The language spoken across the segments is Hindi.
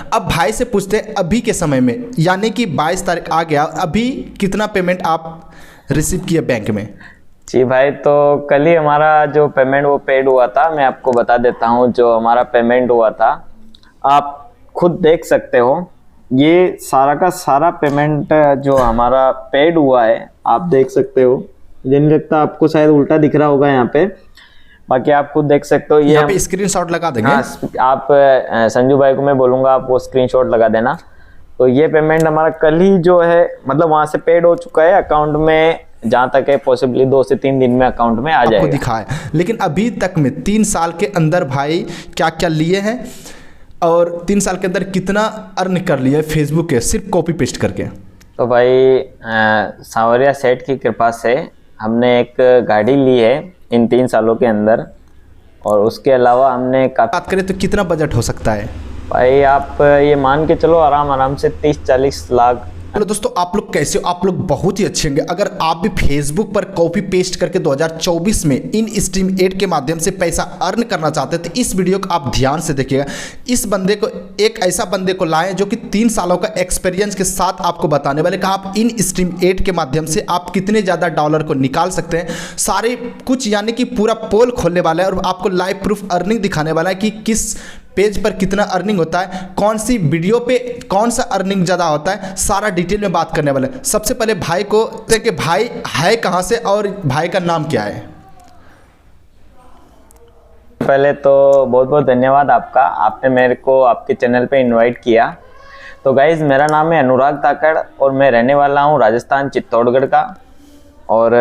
अब भाई से पूछते हैं अभी के समय में, यानी कि 22 तारीख आ गया, अभी कितना पेमेंट आप रिसीव किए बैंक में? जी भाई, तो कल ही हमारा जो पेमेंट वो पेड हुआ था। मैं आपको बता देता हूँ जो हमारा पेमेंट हुआ था, आप खुद देख सकते हो। ये सारा का सारा पेमेंट जो हमारा पेड हुआ है आप देख सकते हो। मुझे नहीं लगता आपको, शायद उल्टा दिख रहा होगा यहाँ पे, बाकी आप खुद देख सकते हो। ये यहाँ पे स्क्रीनशॉट लगा देंगे। हाँ, आप संजू भाई को मैं बोलूँगा आप वो स्क्रीनशॉट लगा देना। तो ये पेमेंट हमारा कल ही जो है, मतलब वहाँ से पेड हो चुका है अकाउंट में, जहाँ तक है पॉसिबली 2 से 3 दिन में अकाउंट में आ जाएगा। आपको दिखा है। लेकिन अभी तक में 3 साल के अंदर भाई क्या क्या लिए हैं और 3 साल के अंदर कितना अर्न कर लिया है फेसबुक के सिर्फ कॉपी पेस्ट करके? तो भाई सांवरिया सेठ की कृपा से हमने एक गाड़ी ली है इन 3 सालों के अंदर, और उसके अलावा हमने बात करें तो कितना बजट हो सकता है भाई? आप ये मान के चलो आराम से 30-40 लाख। हेलो दोस्तों, आप लोग कैसे हो? आप लोग बहुत ही अच्छे होंगे। अगर आप भी फेसबुक पर कॉपी पेस्ट करके 2024 में इन स्ट्रीम एड के माध्यम से पैसा अर्न करना चाहते हैं तो इस वीडियो को आप ध्यान से देखिएगा। इस बंदे को, एक ऐसा बंदे को लाएं जो कि 3 सालों का एक्सपीरियंस के साथ आपको बताने वाले कहा आप इन स्ट्रीम एड के माध्यम से आप कितने ज़्यादा डॉलर को निकाल सकते हैं, सारे कुछ, यानी कि पूरा पोल खोलने वाला है और आपको लाइव प्रूफ अर्निंग दिखाने वाला है कि किस पेज पर कितना अर्निंग होता है, कौन सी वीडियो पे कौन सा अर्निंग ज़्यादा होता है, सारा डिटेल में बात करने वाले। सबसे पहले भाई को कि भाई है कहाँ से और भाई का नाम क्या है? पहले तो बहुत बहुत धन्यवाद आपका, आपने मेरे को आपके चैनल पे इनवाइट किया। तो गाइज, मेरा नाम है अनुराग ताकड़ और मैं रहने वाला हूँ राजस्थान चित्तौड़गढ़ का। और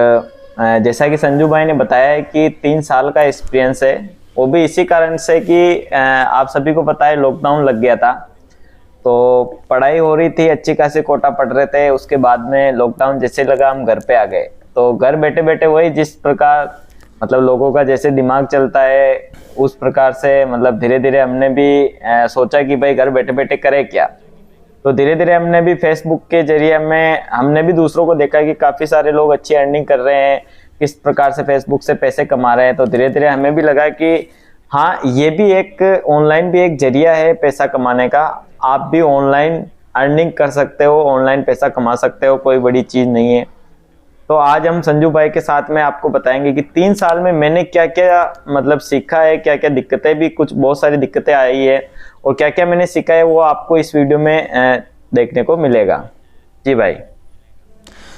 जैसा कि संजू भाई ने बताया है कि 3 साल का एक्सपीरियंस है, वो भी इसी कारण से कि आप सभी को पता है लॉकडाउन लग गया था, तो पढ़ाई हो रही थी, अच्छी खासी कोटा पढ़ रहे थे। उसके बाद में लॉकडाउन जैसे लगा हम घर पे आ गए। तो घर बैठे बैठे वही जिस प्रकार मतलब लोगों का जैसे दिमाग चलता है उस प्रकार से मतलब धीरे धीरे हमने भी सोचा कि भाई घर बैठे बैठे करें क्या। तो धीरे धीरे हमने भी फेसबुक के जरिए में हमने भी दूसरों को देखा कि काफ़ी सारे लोग अच्छी अर्निंग कर रहे हैं, किस प्रकार से फेसबुक से पैसे कमा रहे हैं। तो धीरे धीरे हमें भी लगा कि हाँ, ये भी एक ऑनलाइन भी एक जरिया है पैसा कमाने का। आप भी ऑनलाइन अर्निंग कर सकते हो, ऑनलाइन पैसा कमा सकते हो, कोई बड़ी चीज़ नहीं है। तो आज हम संजू भाई के साथ में आपको बताएंगे कि 3 साल में मैंने क्या क्या मतलब सीखा है, क्या क्या दिक्कतें भी, कुछ बहुत सारी दिक्कतें आई है और क्या क्या मैंने सीखा है वो आपको इस वीडियो में देखने को मिलेगा। जी भाई,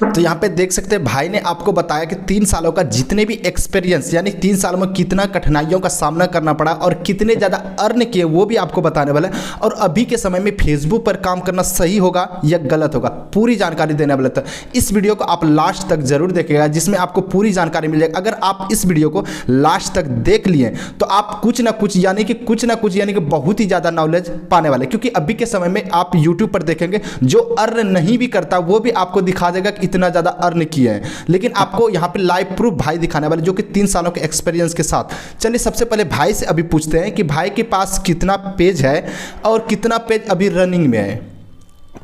तो यहाँ पे देख सकते हैं भाई ने आपको बताया कि 3 सालों का जितने भी एक्सपीरियंस, यानी 3 सालों में कितना कठिनाइयों का सामना करना पड़ा और कितने ज़्यादा अर्न किए वो भी आपको बताने वाला है। और अभी के समय में फेसबुक पर काम करना सही होगा या गलत होगा, पूरी जानकारी देने वाला था। इस वीडियो को आप लास्ट तक जरूर देखिएगा जिसमें आपको पूरी जानकारी मिल जाएगी। अगर आप इस वीडियो को लास्ट तक देख लिए तो आप कुछ ना कुछ यानी कि बहुत ही ज़्यादा नॉलेज पाने वाले, क्योंकि अभी के समय में आप यूट्यूब पर देखेंगे जो अर्न नहीं भी करता वो भी आपको दिखा देगा इतना ज़्यादा अर्न किया है, लेकिन आपको यहाँ पे लाइव प्रूफ भाई दिखाने वाले जो कि 3 सालों के एक्सपीरियंस के साथ। चलिए सबसे पहले भाई से अभी पूछते हैं कि भाई के पास कितना पेज है और कितना पेज अभी रनिंग में है।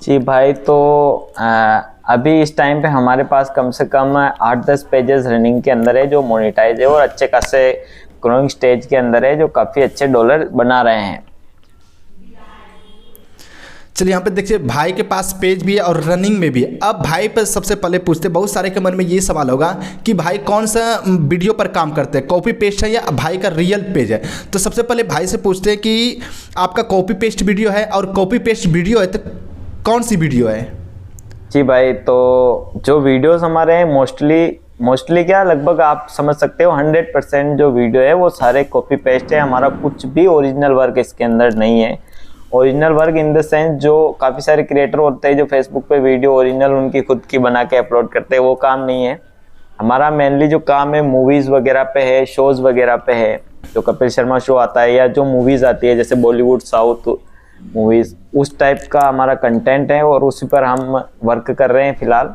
जी भाई, तो अभी इस टाइम पे हमारे पास कम से कम 8-10 पेजेस रनिंग के अंदर है जो मोनेटाइज है और अच्छे खासे ग्रोइंग स्टेज के अंदर है, जो काफ़ी अच्छे डॉलर बना रहे हैं। चलिए यहाँ पे देखिए भाई के पास पेज भी है और रनिंग में भी है। अब भाई पर सबसे पहले पूछते, बहुत सारे के मन में ये सवाल होगा कि भाई कौन सा वीडियो पर काम करते हैं, कॉपी पेस्ट है या भाई का रियल पेज है। तो सबसे पहले भाई से पूछते हैं कि आपका कॉपी पेस्ट वीडियो है, और कॉपी पेस्ट वीडियो है तो कौन सी वीडियो है? जी भाई, तो जो वीडियोस हमारे हैं मोस्टली क्या लगभग आप समझ सकते हो 100% जो वीडियो है वो सारे कॉपी पेस्ट है। हमारा कुछ भी ओरिजिनल वर्क इसके अंदर नहीं है। Original work in the sense जो काफ़ी सारे क्रिएटर होते हैं जो फेसबुक पे वीडियो ओरिजिनल उनकी खुद की बना के अपलोड करते हैं, वो काम नहीं है हमारा। मेनली जो काम है मूवीज़ वगैरह पे है, शोज़ वगैरह पे है। जो कपिल शर्मा शो आता है या जो मूवीज़ आती है जैसे बॉलीवुड साउथ मूवीज़, उस टाइप का हमारा कंटेंट है और उसी पर हम वर्क कर रहे हैं फ़िलहाल।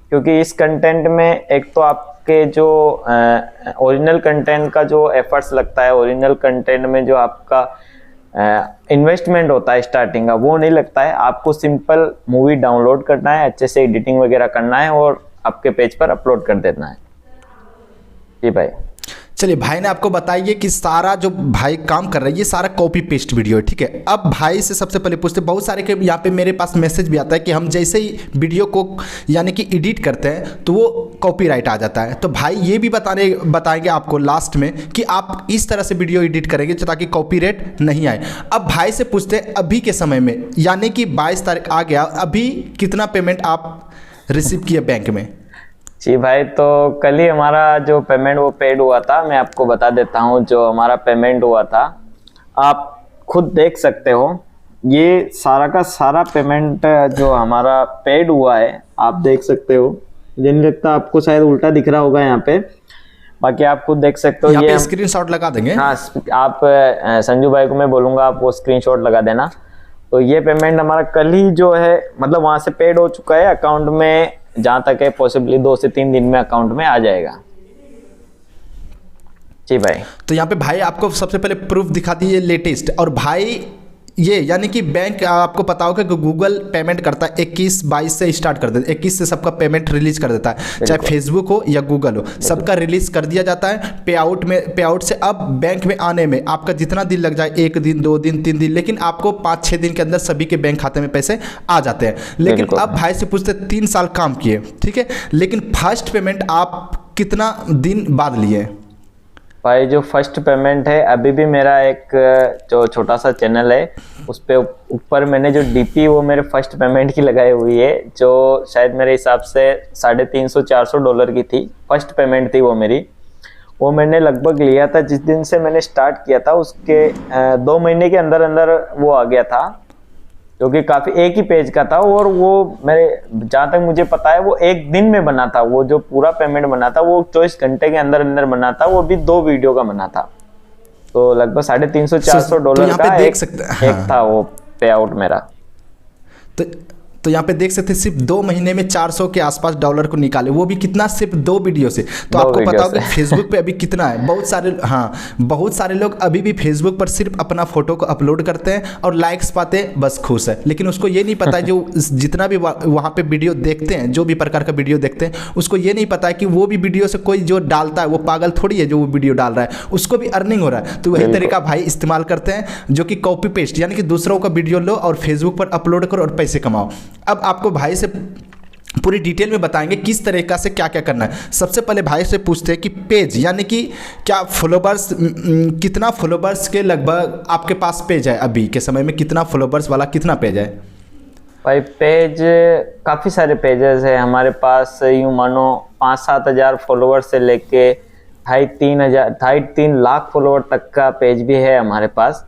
क्योंकि इस कंटेंट में एक तो आपके जो ओरिजिनल कंटेंट का जो एफर्ट्स लगता है, ओरिजिनल कंटेंट में जो आपका इन्वेस्टमेंट होता है स्टार्टिंग का, वो नहीं लगता है। आपको सिंपल मूवी डाउनलोड करना है, अच्छे से एडिटिंग वगैरह करना है और आपके पेज पर अपलोड कर देना है। जी भाई। चलिए, भाई ने आपको बताइए कि सारा जो भाई काम कर रहा है ये सारा कॉपी पेस्ट वीडियो है, ठीक है। अब भाई से सबसे पहले पूछते, बहुत सारे के यहाँ पे मेरे पास मैसेज भी आता है कि हम जैसे ही वीडियो को यानी कि एडिट करते हैं तो वो कॉपीराइट आ जाता है। तो भाई ये भी बताएंगे आपको लास्ट में कि आप इस तरह से वीडियो एडिट करेंगे ताकि कॉपीराइट नहीं आए। अब भाई से पूछते हैं अभी के समय में, यानी कि 22 तारीख आ गया, अभी कितना पेमेंट आप रिसीव किए बैंक में? जी भाई, तो कल ही हमारा जो पेमेंट वो पेड हुआ था। मैं आपको बता देता हूँ जो हमारा पेमेंट हुआ था, आप खुद देख सकते हो। ये सारा का सारा पेमेंट जो हमारा पेड हुआ है आप देख सकते हो। मुझे नहीं लगता आपको शायद उल्टा दिख रहा होगा यहाँ पे, बाकी आप खुद देख सकते हो। ये स्क्रीनशॉट लगा देंगे। हाँ, आप संजू भाई को मैं बोलूँगा आप वो स्क्रीनशॉट लगा देना। तो ये पेमेंट हमारा कल ही जो है मतलब वहाँ से पेड हो चुका है अकाउंट में, जहाँ तक है पॉसिबली 2 से 3 दिन में अकाउंट में आ जाएगा। जी भाई, तो यहाँ पे भाई आपको सबसे पहले प्रूफ दिखा दिए लेटेस्ट। और भाई ये यानी कि बैंक आपको पता होगा कि गूगल पेमेंट करता है 21-22 से स्टार्ट कर देता है, 21 से सबका पेमेंट रिलीज कर देता है, चाहे फेसबुक हो या गूगल हो, सबका रिलीज कर दिया जाता है। पे आउट से अब बैंक में आने में आपका जितना दिन लग जाए, 1 दिन 2 दिन 3 दिन, लेकिन आपको 5-6 दिन के अंदर सभी के बैंक खाते में पैसे आ जाते हैं। लेकिन अब भाई से पूछते 3 साल काम किए, ठीक है, लेकिन फर्स्ट पेमेंट आप कितना दिन बाद लिए? भाई जो फर्स्ट पेमेंट है, अभी भी मेरा एक जो छोटा सा चैनल है उस पे ऊपर मैंने जो डीपी वो मेरे फर्स्ट पेमेंट की लगाई हुई है, जो शायद मेरे हिसाब से $350-400 की थी। फर्स्ट पेमेंट थी वो मेरी, वो मैंने लगभग लिया था जिस दिन से मैंने स्टार्ट किया था उसके 2 महीने के अंदर अंदर वो आ गया था, जो कि काफ़ी एक ही पेज का था। और वो मेरे जहाँ तक मुझे पता है वो 1 दिन में बना था। वो जो पूरा पेमेंट बना था वो 24 घंटे के अंदर अंदर बना था, वो भी 2 वीडियो का बना था। तो लगभग $350-400 का एक था वो पे आउट मेरा। तो यहाँ पे देख सकते हैं सिर्फ 2 महीने में 400 के आसपास डॉलर को निकाले, वो भी कितना, सिर्फ 2 वीडियो से। तो आपको पता होगा फेसबुक पे अभी कितना है, बहुत सारे लोग अभी भी फेसबुक पर सिर्फ अपना फोटो को अपलोड करते हैं और लाइक्स पाते हैं, बस खुश है। लेकिन उसको ये नहीं पता है जो जितना भी वहाँ पे वीडियो देखते हैं, जो भी प्रकार का वीडियो देखते हैं, उसको ये नहीं पता है कि वो भी वीडियो से कोई जो डालता है वो पागल थोड़ी है, जो वो वीडियो डाल रहा है उसको भी अर्निंग हो रहा है। तो वही तरीका भाई इस्तेमाल करते हैं, जो कि कॉपी पेस्ट, यानी कि दूसरों का वीडियो लो और फेसबुक पर अपलोड करो और पैसे कमाओ। अब आपको भाई से पूरी डिटेल में बताएंगे किस तरीका से क्या क्या करना है। सबसे पहले भाई से पूछते हैं कि पेज, यानी कि क्या फॉलोवर्स, कितना फॉलोवर्स के लगभग आपके पास पेज है अभी के समय में, कितना फॉलोवर्स वाला कितना पेज है? भाई पेज काफ़ी सारे पेजेस है हमारे पास, यूँ मानो 5-7 हज़ार फॉलोवर से लेके 2.5-3 लाख फॉलोवर तक का पेज भी है हमारे पास।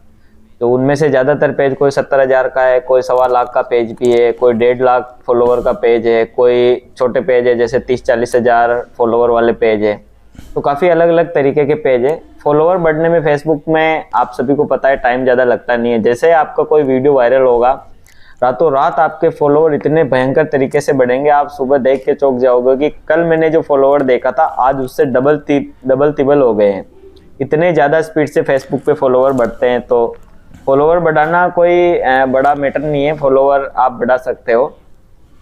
तो उनमें से ज़्यादातर पेज कोई 70 हज़ार का है, कोई 1.25 लाख का पेज भी है, कोई 1.5 लाख फॉलोवर का पेज है, कोई छोटे पेज है जैसे 30-40 हज़ार फॉलोवर वाले पेज है। तो काफ़ी अलग अलग तरीके के पेज है। फॉलोवर बढ़ने में फेसबुक में आप सभी को पता है टाइम ज़्यादा लगता नहीं है। जैसे आपका कोई वीडियो वायरल होगा, रातों रात आपके फॉलोवर इतने भयंकर तरीके से बढ़ेंगे, आप सुबह देख के चौंक जाओगे कि कल मैंने जो फॉलोवर देखा था आज उससे डबल तिबल हो गए हैं। इतने ज़्यादा स्पीड से फेसबुक पे फॉलोवर बढ़ते हैं। तो फॉलोवर बढ़ाना कोई बड़ा मैटर नहीं है, फॉलोवर आप बढ़ा सकते हो।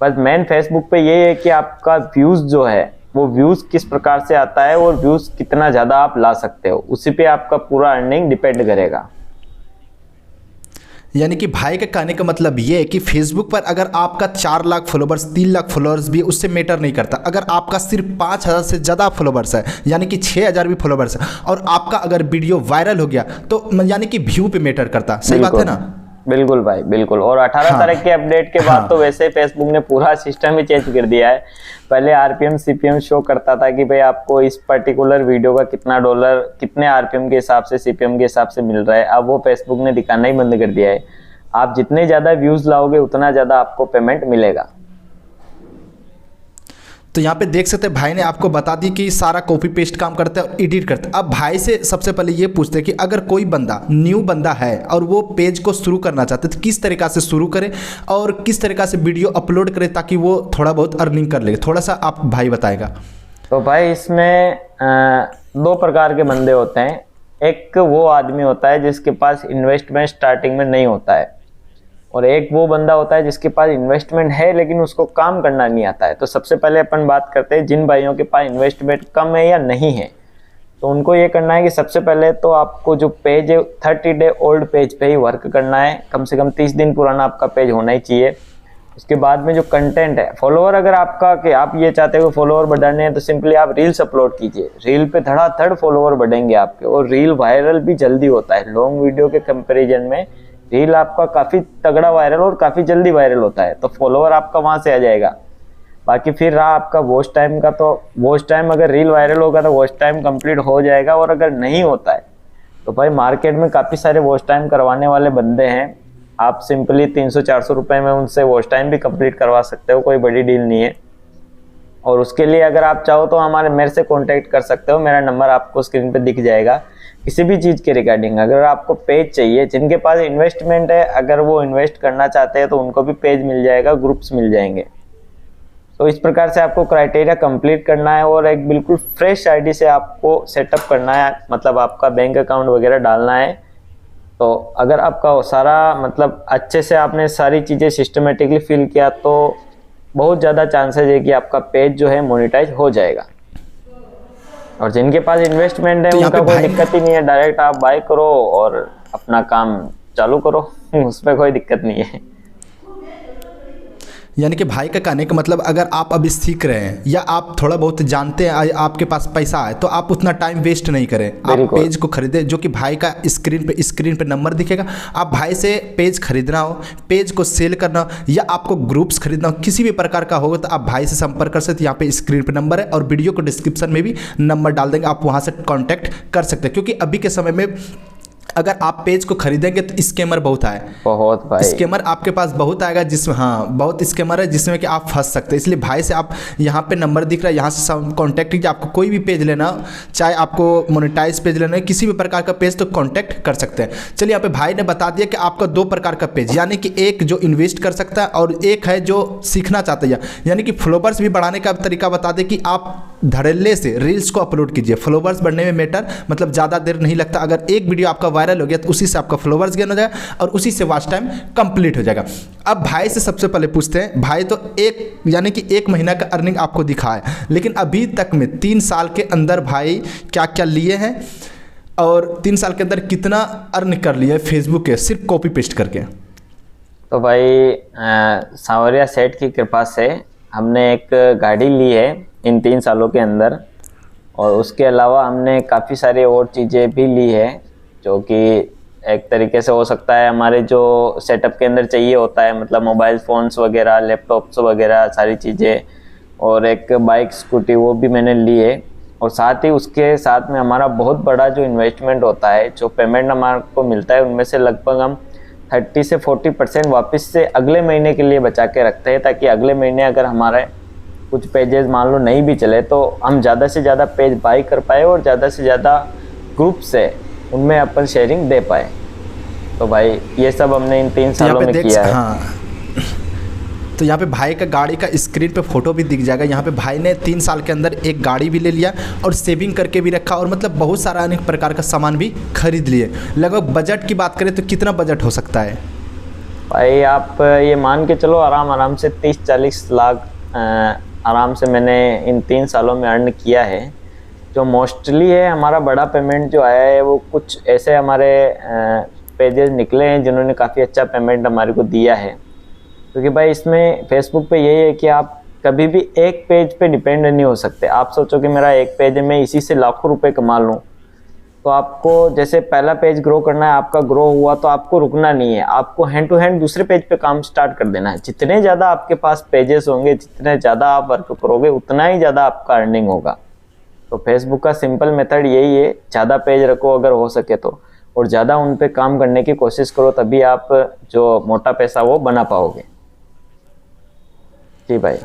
बस मेन फेसबुक पे ये है कि आपका व्यूज़ जो है वो व्यूज़ किस प्रकार से आता है और व्यूज़ कितना ज़्यादा आप ला सकते हो, उसी पे आपका पूरा अर्निंग डिपेंड करेगा। यानी कि भाई के कहने का मतलब ये है कि फेसबुक पर अगर आपका 4 लाख फॉलोवर्स, 3 लाख फॉलोवर्स भी, उससे मैटर नहीं करता। अगर आपका सिर्फ 5,000 से ज़्यादा फॉलोवर्स है, यानी कि 6,000 भी फॉलोवर्स है, और आपका अगर वीडियो वायरल हो गया तो यानी कि व्यू पे मैटर करता। सही बात है ना? बिल्कुल भाई, बिल्कुल। और 18 तारीख के अपडेट के बाद तो वैसे फेसबुक ने पूरा सिस्टम ही चेंज कर दिया है। पहले आरपीएम सीपीएम शो करता था कि भाई आपको इस पर्टिकुलर वीडियो का कितना डॉलर, कितने आरपीएम के हिसाब से, सीपीएम के हिसाब से मिल रहा है। अब वो फेसबुक ने दिखाना ही बंद कर दिया है। आप जितने ज़्यादा व्यूज़ लाओगे उतना ज़्यादा आपको पेमेंट मिलेगा। तो यहाँ पे देख सकते हैं भाई ने आपको बता दी कि सारा कॉपी पेस्ट काम करता है और एडिट करता है। अब भाई से सबसे पहले ये पूछते हैं कि अगर कोई बंदा, न्यू बंदा है और वो पेज को शुरू करना चाहते हैं तो किस तरीक़ा से शुरू करे और किस तरीक़ा से वीडियो अपलोड करे ताकि वो थोड़ा बहुत अर्निंग कर ले, थोड़ा सा आप भाई बताएगा। तो भाई इसमें 2 प्रकार के बंदे होते हैं। एक वो आदमी होता है जिसके पास इन्वेस्टमेंट स्टार्टिंग में नहीं होता है, और एक वो बंदा होता है जिसके पास इन्वेस्टमेंट है लेकिन उसको काम करना नहीं आता है। तो सबसे पहले अपन बात करते हैं जिन भाइयों के पास इन्वेस्टमेंट कम है या नहीं है, तो उनको ये करना है कि सबसे पहले तो आपको जो पेज है 30 डे ओल्ड पेज पे ही वर्क करना है, कम से कम 30 दिन पुराना आपका पेज होना ही चाहिए। उसके बाद में जो कंटेंट है, फॉलोअर अगर आपका कि आप ये चाहते हो फॉलोअर बढ़ाने हैं तो सिंपली आप रील्स अपलोड कीजिए, रील पे धड़ाधड़ फॉलोअर बढ़ेंगे आपके, और रील वायरल भी जल्दी होता है। लॉन्ग वीडियो के कंपैरिजन में रील आपका काफ़ी तगड़ा वायरल और काफ़ी जल्दी वायरल होता है, तो फॉलोअर आपका वहाँ से आ जाएगा। बाकी फिर रहा आपका वॉच टाइम का, तो वॉच टाइम अगर रील वायरल होगा तो वॉच टाइम कंप्लीट हो जाएगा, और अगर नहीं होता है तो भाई मार्केट में काफ़ी सारे वॉच टाइम करवाने वाले बंदे हैं, आप सिंपली 300-400 रुपये में उनसे वॉच टाइम भी कंप्लीट करवा सकते हो, कोई बड़ी डील नहीं है। और उसके लिए अगर आप चाहो तो मेरे से कांटेक्ट कर सकते हो, मेरा नंबर आपको स्क्रीन पे दिख जाएगा। किसी भी चीज़ के रिगार्डिंग अगर आपको पेज चाहिए, जिनके पास इन्वेस्टमेंट है अगर वो इन्वेस्ट करना चाहते हैं तो उनको भी पेज मिल जाएगा, ग्रुप्स मिल जाएंगे। तो इस प्रकार से आपको क्राइटेरिया कंप्लीट करना है और एक बिल्कुल फ्रेश आईडी से आपको सेटअप करना है, मतलब आपका बैंक अकाउंट वगैरह डालना है। तो अगर आपका सारा मतलब अच्छे से आपने सारी चीज़ें सिस्टमेटिकली फिल किया तो बहुत ज़्यादा चांसेस है कि आपका पेज जो है मोनेटाइज हो जाएगा। और जिनके पास इन्वेस्टमेंट है उनका कोई दिक्कत ही नहीं है, डायरेक्ट आप बाय करो और अपना काम चालू करो, उसमें कोई दिक्कत नहीं है। यानी कि भाई का कहने का मतलब अगर आप अभी सीख रहे हैं या आप थोड़ा बहुत जानते हैं, आपके पास पैसा है, तो आप उतना टाइम वेस्ट नहीं करें, आप पेज को खरीदें, जो कि भाई का स्क्रीन पे नंबर दिखेगा। आप भाई से पेज खरीदना हो, पेज को सेल करना हो या आपको ग्रुप्स खरीदना हो, किसी भी प्रकार का होगा तो आप भाई से संपर्क कर सकते हैं। यहाँ पे स्क्रीन पे नंबर है और वीडियो को डिस्क्रिप्शन में भी नंबर डाल देंगे, आप वहाँ से कॉन्टैक्ट कर सकते हैं। क्योंकि अभी के समय में अगर आप पेज को खरीदेंगे तो स्कैमर बहुत आए, बहुत भाई स्कैमर आपके पास बहुत आएगा, जिसमें बहुत स्कैमर है जिसमें कि आप फंस सकते हैं। इसलिए भाई से आप यहाँ पे नंबर दिख रहा है, यहाँ से कांटेक्ट कीजिए। आपको कोई भी पेज लेना, चाहे आपको मोनेटाइज पेज लेना है, किसी भी प्रकार का पेज, तो कांटेक्ट कर सकते हैं। चलिए यहाँ पे भाई ने बता दिया कि आपका 2 प्रकार का पेज, यानी कि एक जो इन्वेस्ट कर सकता है और एक है जो सीखना चाहता है, यानी कि फॉलोवर्स भी बढ़ाने का तरीका बता दें कि आप धड़ल्ले से रील्स को अपलोड कीजिए। फॉलोवर्स बढ़ने में मैटर मतलब ज़्यादा देर नहीं लगता, अगर एक वीडियो आपका वायरल हो गया तो उसी से आपका फॉलोवर्स गेन हो जाएगा और उसी से वॉच टाइम कंप्लीट हो जाएगा। अब भाई से सबसे पहले पूछते हैं, भाई तो यानी कि 1 महीना का अर्निंग आपको दिखा है, लेकिन अभी तक में 3 साल के अंदर भाई क्या क्या लिए हैं और 3 साल के अंदर कितना अर्न कर लिया है फेसबुक के सिर्फ कॉपी पेस्ट करके? तो भाई सांवरिया सेठ की कृपा से हमने एक गाड़ी ली है इन 3 सालों के अंदर, और उसके अलावा हमने काफ़ी सारी और चीज़ें भी ली है जो कि एक तरीके से हो सकता है हमारे जो सेटअप के अंदर चाहिए होता है, मतलब मोबाइल फ़ोन्स वगैरह, लैपटॉप्स वगैरह सारी चीज़ें, और एक बाइक स्कूटी वो भी मैंने ली है। और साथ ही उसके साथ में हमारा बहुत बड़ा जो इन्वेस्टमेंट होता है, जो पेमेंट हमारे को मिलता है, उनमें से लगभग हम 30 से 40% वापस से अगले महीने के लिए बचा के रखते हैं, ताकि अगले महीने अगर हमारे कुछ पेजेस मान लो नहीं भी चले तो हम ज़्यादा से ज़्यादा पेज बाई कर पाए और ज़्यादा से ज़्यादा ग्रुप से उनमें अपन शेयरिंग दे पाए। तो भाई ये सब हमने इन 3 सालों में किया है। हाँ, तो यहाँ पे भाई का गाड़ी का स्क्रीन पे फोटो भी दिख जाएगा। यहाँ पे भाई ने 3 साल के अंदर एक गाड़ी भी ले लिया और सेविंग करके भी रखा, और मतलब बहुत सारा अनेक प्रकार का सामान भी खरीद लिए। लगभग बजट की बात करें तो कितना बजट हो सकता है भाई? आप ये मान के चलो आराम से 30-40 लाख आराम से मैंने इन 3 सालों में अर्न किया है। जो मोस्टली है हमारा बड़ा पेमेंट जो आया है वो कुछ ऐसे हमारे पेजेस निकले हैं जिन्होंने काफ़ी अच्छा पेमेंट हमारे को दिया है। क्योंकि भाई इसमें फेसबुक पे यही है कि आप कभी भी एक पेज पे डिपेंड नहीं हो सकते। आप सोचो कि मेरा एक पेज है, मैं इसी से लाखों रुपए कमा लूँ, तो आपको जैसे पहला पेज ग्रो करना है, आपका ग्रो हुआ तो आपको रुकना नहीं है, आपको हैंड टू हैंड दूसरे पेज पे काम स्टार्ट कर देना है। जितने ज़्यादा आपके पास पेजेस होंगे, जितने ज़्यादा आप वर्क करोगे, उतना ही ज़्यादा आपका अर्निंग होगा। तो फेसबुक का सिंपल मेथड यही है, ज़्यादा पेज रखो अगर हो सके तो, और ज़्यादा उन पे काम करने की कोशिश करो, तभी आप जो मोटा पैसा वो बना पाओगे। जी भाई।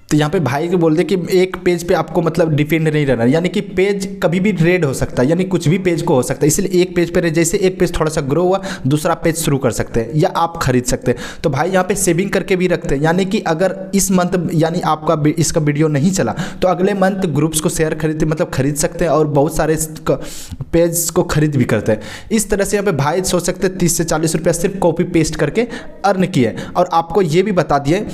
तो यहाँ पे भाई को बोल दे कि एक पेज पे आपको मतलब डिपेंड नहीं रहना, यानी कि पेज कभी भी रेड हो सकता है, यानी कुछ भी पेज को हो सकता है। इसलिए एक पेज पे जैसे एक पेज थोड़ा सा ग्रो हुआ, दूसरा पेज शुरू कर सकते हैं या आप खरीद सकते हैं। तो भाई यहाँ पे सेविंग करके भी रखते हैं, यानी कि अगर इस मंथ यानी आपका इसका वीडियो नहीं चला तो अगले मंथ ग्रुप्स को शेयर खरीद सकते हैं और बहुत सारे पेज को खरीद भी करते हैं। इस तरह से यहाँ पे भाई सोच सकते हैं 30 से 40 रुपया सिर्फ कॉपी पेस्ट करके अर्न किए। और आपको ये भी बता दिए,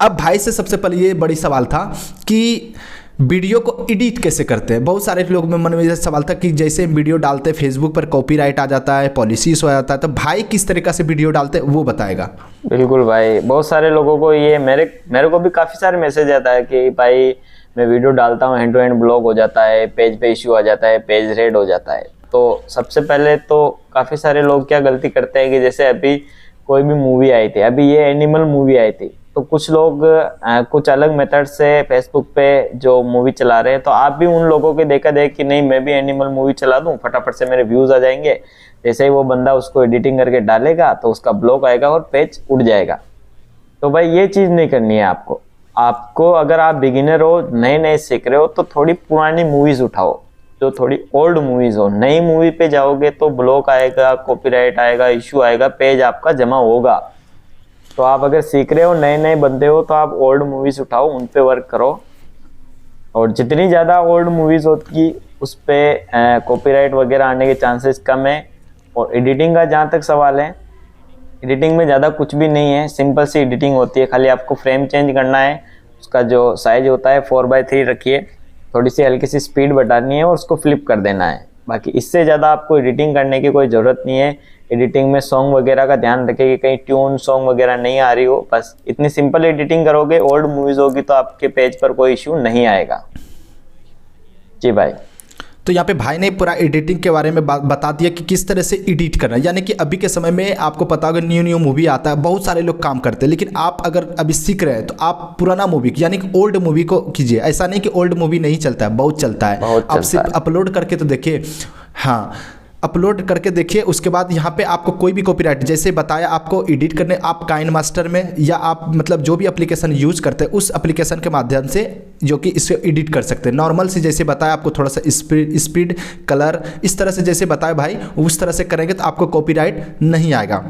अब भाई से सबसे पहले ये बड़ी सवाल था कि वीडियो को एडिट कैसे करते हैं? बहुत सारे लोग में मन में जैसे सवाल था कि जैसे वीडियो डालते हैं फेसबुक पर कॉपीराइट आ जाता है, पॉलिसीज हो जाता है, तो भाई किस तरीक़ा से वीडियो डालते हैं वो बताएगा। बिल्कुल भाई, बहुत सारे लोगों को ये मेरे को भी काफ़ी सारे मैसेज आता है कि भाई मैं वीडियो डालता हूँ, हैंड टू हैंड ब्लॉक हो जाता है, पेज पे इश्यू आ जाता है, पेज रेड हो जाता है। तो सबसे पहले तो काफ़ी सारे लोग क्या गलती करते हैं कि जैसे अभी कोई भी मूवी आई थी, अभी ये एनिमल मूवी आई थी, तो कुछ लोग कुछ अलग मेथड से फेसबुक पे जो मूवी चला रहे हैं, तो आप भी उन लोगों के देखा देख कि नहीं मैं भी एनिमल मूवी चला दूं, फटाफट से मेरे व्यूज़ आ जाएंगे। जैसे ही वो बंदा उसको एडिटिंग करके डालेगा तो उसका ब्लॉक आएगा और पेज उड़ जाएगा। तो भाई ये चीज़ नहीं करनी है आपको अगर आप बिगिनर हो, नए नए सीख रहे हो, तो थोड़ी पुरानी मूवीज़ उठाओ, जो थोड़ी ओल्ड मूवीज़ हो। नई मूवी पे जाओगे तो ब्लॉक आएगा, कॉपीराइट आएगा, इशू आएगा, पेज आपका जमा होगा। तो आप अगर सीख रहे हो, नए नए बंदे हो, तो आप ओल्ड मूवीज़ उठाओ, उन पे वर्क करो। और जितनी ज़्यादा ओल्ड मूवीज़ होती उस पर कॉपीराइट वगैरह आने के चांसेस कम है। और एडिटिंग का जहाँ तक सवाल है, एडिटिंग में ज़्यादा कुछ भी नहीं है, सिंपल सी एडिटिंग होती है। खाली आपको फ्रेम चेंज करना है, उसका जो साइज होता है 4:3 रखिए, थोड़ी सी हल्की सी स्पीड बढ़ानी है और उसको फ्लिप कर देना है। बाकी इससे ज़्यादा आपको एडिटिंग करने की कोई ज़रूरत नहीं है। एडिटिंग में सॉन्ग वगैरह का ध्यान रखें कि कहीं ट्यून सॉन्ग वगैरह नहीं आ रही हो, बस इतनी सिंपल एडिटिंग करोगे, ओल्ड मूवीज़ होगी तो आपके पेज पर कोई इशू नहीं आएगा। जी भाई। तो यहाँ पे भाई ने पूरा एडिटिंग के बारे में बता दिया कि किस तरह से एडिट करना है। यानी कि अभी के समय में आपको पता होगा न्यू मूवी आता है, बहुत सारे लोग काम करते हैं, लेकिन आप अगर अभी सीख रहे हैं तो आप पुराना मूवी यानी कि ओल्ड मूवी को कीजिए। ऐसा नहीं कि ओल्ड मूवी नहीं चलता है, बहुत चलता है। आप सिर्फ अपलोड करके तो देखिए, हाँ अपलोड करके देखिए। उसके बाद यहाँ पे आपको कोई भी कॉपीराइट, जैसे बताया आपको एडिट करने, आप काइन मास्टर में या आप मतलब जो भी एप्लीकेशन यूज़ करते हैं उस एप्लीकेशन के माध्यम से जो कि इसे एडिट कर सकते हैं। नॉर्मल से जैसे बताया आपको थोड़ा सा स्पीड कलर इस तरह से जैसे बताया भाई, उस तरह से करेंगे तो आपको कॉपीराइट नहीं आएगा।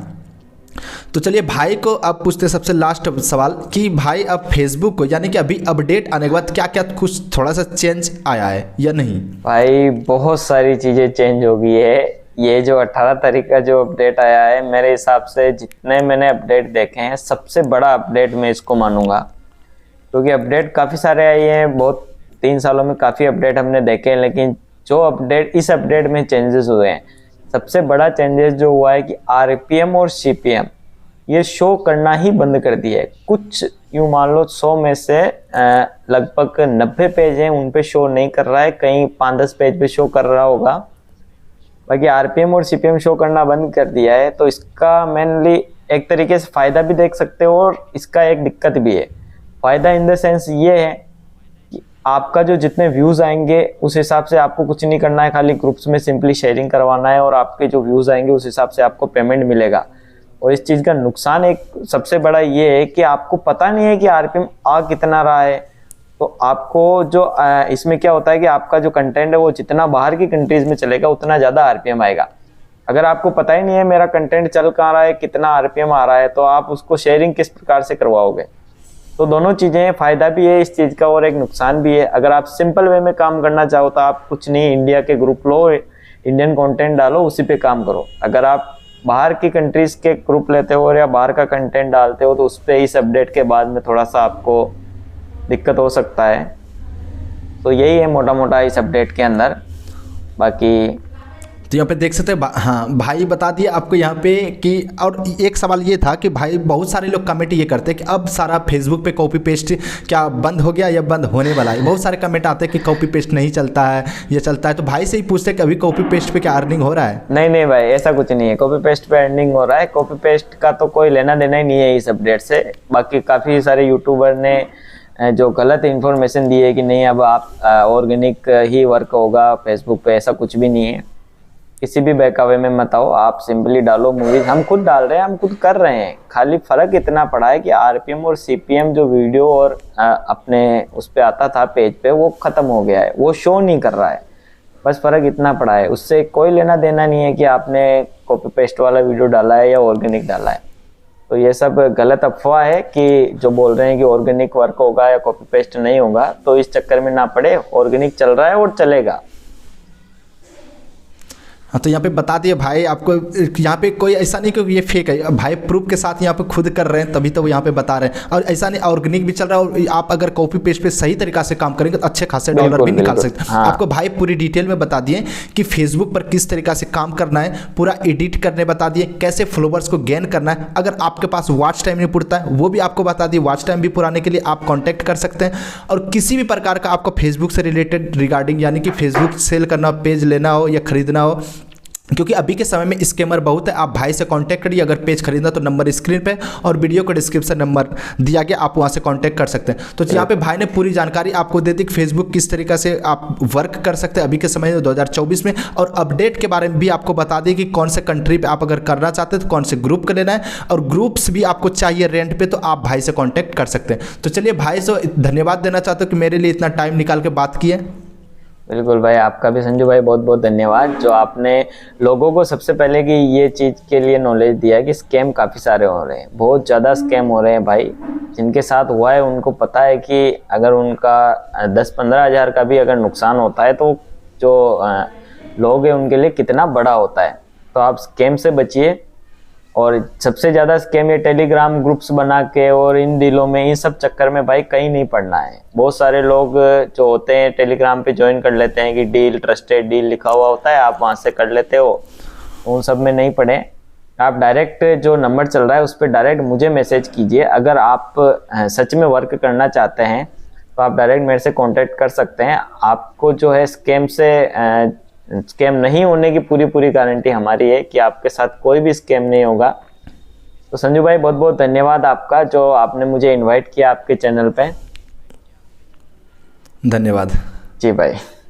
तो चलिए भाई को अब पूछते हैं सबसे लास्ट सवाल कि भाई अब फेसबुक को यानी कि अभी अपडेट आने के बाद क्या क्या कुछ थोड़ा सा चेंज आया है या नहीं? भाई बहुत सारी चीज़ें चेंज हो गई है। ये जो 18 तारीख का जो अपडेट आया है, मेरे हिसाब से जितने मैंने अपडेट देखे हैं सबसे बड़ा अपडेट मैं इसको मानूंगा, क्योंकि अपडेट काफ़ी सारे आए हैं। बहुत 3 सालों में काफ़ी अपडेट हमने देखे हैं, लेकिन जो अपडेट इस अपडेट में चेंजेस हुए हैं, सबसे बड़ा चेंजेस जो हुआ है कि आरपीएम और सीपीएम ये शो करना ही बंद कर दिया है। कुछ यूँ मान लो 100 में से लगभग 90 पेज हैं उन पे शो नहीं कर रहा है, कहीं 5-10 पेज पे शो कर रहा होगा, बाकी आरपीएम और सीपीएम शो करना बंद कर दिया है। तो इसका मेनली एक तरीके से फ़ायदा भी देख सकते हो और इसका एक दिक्कत भी है। फ़ायदा इन द सेंस ये है कि आपका जो जितने व्यूज़ आएंगे उस हिसाब से आपको कुछ नहीं करना है, खाली ग्रुप्स में सिंपली शेयरिंग करवाना है और आपके जो व्यूज़ आएंगे उस हिसाब से आपको पेमेंट मिलेगा। और इस चीज़ का नुकसान एक सबसे बड़ा ये है कि आपको पता नहीं है कि आरपीएम आ कितना रहा है। तो आपको जो इसमें क्या होता है कि आपका जो कंटेंट है वो जितना बाहर की कंट्रीज़ में चलेगा उतना ज़्यादा आरपीएम आएगा। अगर आपको पता ही नहीं है मेरा कंटेंट चल कहाँ रहा है, कितना आरपीएम आ रहा है, तो आप उसको शेयरिंग किस प्रकार से करवाओगे? तो दोनों चीज़ें, फ़ायदा भी है इस चीज़ का और एक नुकसान भी है। अगर आप सिंपल वे में काम करना चाहो तो आप कुछ नहीं, इंडिया के ग्रुप लो, इंडियन कंटेंट डालो, उसी पे काम करो। अगर आप बाहर की कंट्रीज़ के ग्रुप लेते हो या बाहर का कंटेंट डालते हो तो उस पर इस अपडेट के बाद में थोड़ा सा आपको दिक्कत हो सकता है। तो यही है मोटा मोटा इस अपडेट के अंदर। बाकी तो यहाँ पे देख सकते हैं हाँ भाई बता दिए आपको यहाँ पे कि, और एक सवाल ये था कि भाई बहुत सारे लोग कमेंट ये करते हैं कि अब सारा फेसबुक पे कॉपी पेस्ट क्या बंद हो गया या बंद होने वाला है। बहुत सारे कमेंट आते हैं कि कॉपी पेस्ट नहीं चलता है, ये चलता है। तो भाई से ही पूछते हैं कि अभी कॉपी पेस्ट पे क्या अर्निंग हो रहा है? नहीं भाई, ऐसा कुछ नहीं है, कॉपी पेस्ट पे अर्निंग हो रहा है। कॉपी पेस्ट का तो कोई लेना देना ही नहीं है इस अपडेट से। बाकी काफ़ी सारे यूट्यूबर ने जो गलत इन्फॉर्मेशन दी है कि नहीं अब आप ऑर्गेनिक ही वर्क होगा फेसबुक पे, ऐसा कुछ भी नहीं है। किसी भी बहकावे में मत आओ, आप सिंपली डालो मूवीज। हम खुद डाल रहे हैं, हम खुद कर रहे हैं, खाली फ़र्क इतना पड़ा है कि आरपीएम और सीपीएम जो वीडियो और अपने उस पर आता था पेज पे वो ख़त्म हो गया है, वो शो नहीं कर रहा है। बस फ़र्क इतना पड़ा है, उससे कोई लेना देना नहीं है कि आपने कॉपी पेस्ट वाला वीडियो डाला है या ऑर्गेनिक डाला है। तो ये सब गलत अफवाह है कि जो बोल रहे हैं कि ऑर्गेनिक वर्क होगा या कॉपी पेस्ट नहीं होगा, तो इस चक्कर में ना पड़े। ऑर्गेनिक चल रहा है और चलेगा। हाँ, तो यहाँ पे बता दिए भाई आपको, यहाँ पे कोई ऐसा नहीं कि ये फेक है, भाई प्रूफ के साथ यहाँ पे खुद कर रहे हैं, तभी तो वो यहाँ पे बता रहे हैं। और ऐसा नहीं, ऑर्गेनिक भी चल रहा है, और आप अगर कॉपी पेस्ट पे सही तरीका से काम करेंगे तो अच्छे खासे डॉलर बिल्कुल भी निकाल बिल्कुल। सकते हैं। हाँ आपको भाई पूरी डिटेल में बता दिए कि फेसबुक पर किस तरीका से काम करना है, पूरा एडिट करने बता दिए, कैसे फॉलोवर्स को गेन करना है। अगर आपके पास वॉच टाइम नहीं पुरता है वो भी आपको बता दिए, वॉच टाइम भी पुराने के लिए आप कॉन्टैक्ट कर सकते हैं। और किसी भी प्रकार का आपको फेसबुक से रिलेटेड रिगार्डिंग, यानी कि फेसबुक सेल करना, पेज लेना हो या खरीदना हो, क्योंकि अभी के समय में स्कैमर बहुत है, आप भाई से कांटेक्ट करिए। अगर पेज खरीदना तो नंबर स्क्रीन पे और वीडियो को डिस्क्रिप्शन नंबर दिया गया, आप वहां से कांटेक्ट कर सकते हैं। तो यहाँ पे भाई ने पूरी जानकारी आपको दे दी कि फेसबुक किस तरीके से आप वर्क कर सकते हैं अभी के समय में 2024 में, और अपडेट के बारे में भी आपको बता दी कि कौन से कंट्री पे आप अगर करना चाहते हैं तो कौन से ग्रुप का लेना है, और ग्रुप्स भी आपको चाहिए रेंट पे तो आप भाई से कॉन्टैक्ट कर सकते हैं। तो चलिए भाई से धन्यवाद देना चाहता हूँ कि मेरे लिए इतना टाइम निकाल के बात की है। बिल्कुल भाई, आपका भी संजू भाई बहुत बहुत धन्यवाद, जो आपने लोगों को सबसे पहले कि ये चीज़ के लिए नॉलेज दिया है कि स्कैम काफ़ी सारे हो रहे हैं, बहुत ज़्यादा स्कैम हो रहे हैं भाई। जिनके साथ हुआ है उनको पता है कि अगर उनका 10-15 हज़ार का भी अगर नुकसान होता है तो जो लोग हैं उनके लिए कितना बड़ा होता है। तो आप स्कैम से बचिए। और सबसे ज़्यादा स्कैम ये टेलीग्राम ग्रुप्स बना के और इन डीलों में, इन सब चक्कर में भाई कहीं नहीं पड़ना है। बहुत सारे लोग जो होते हैं टेलीग्राम पे ज्वाइन कर लेते हैं कि डील, ट्रस्टेड डील लिखा हुआ होता है, आप वहाँ से कर लेते हो, उन सब में नहीं पड़े। आप डायरेक्ट जो नंबर चल रहा है उस पर डायरेक्ट मुझे मैसेज कीजिए। अगर आप सच में वर्क करना चाहते हैं तो आप डायरेक्ट मेरे से कॉन्टेक्ट कर सकते हैं। आपको जो है स्कैम नहीं होने की पूरी गारंटी हमारी है कि आपके साथ कोई भी स्कैम नहीं होगा। तो संजू भाई बहुत बहुत धन्यवाद आपका, जो आपने मुझे इनवाइट किया आपके चैनल पे। धन्यवाद जी भाई।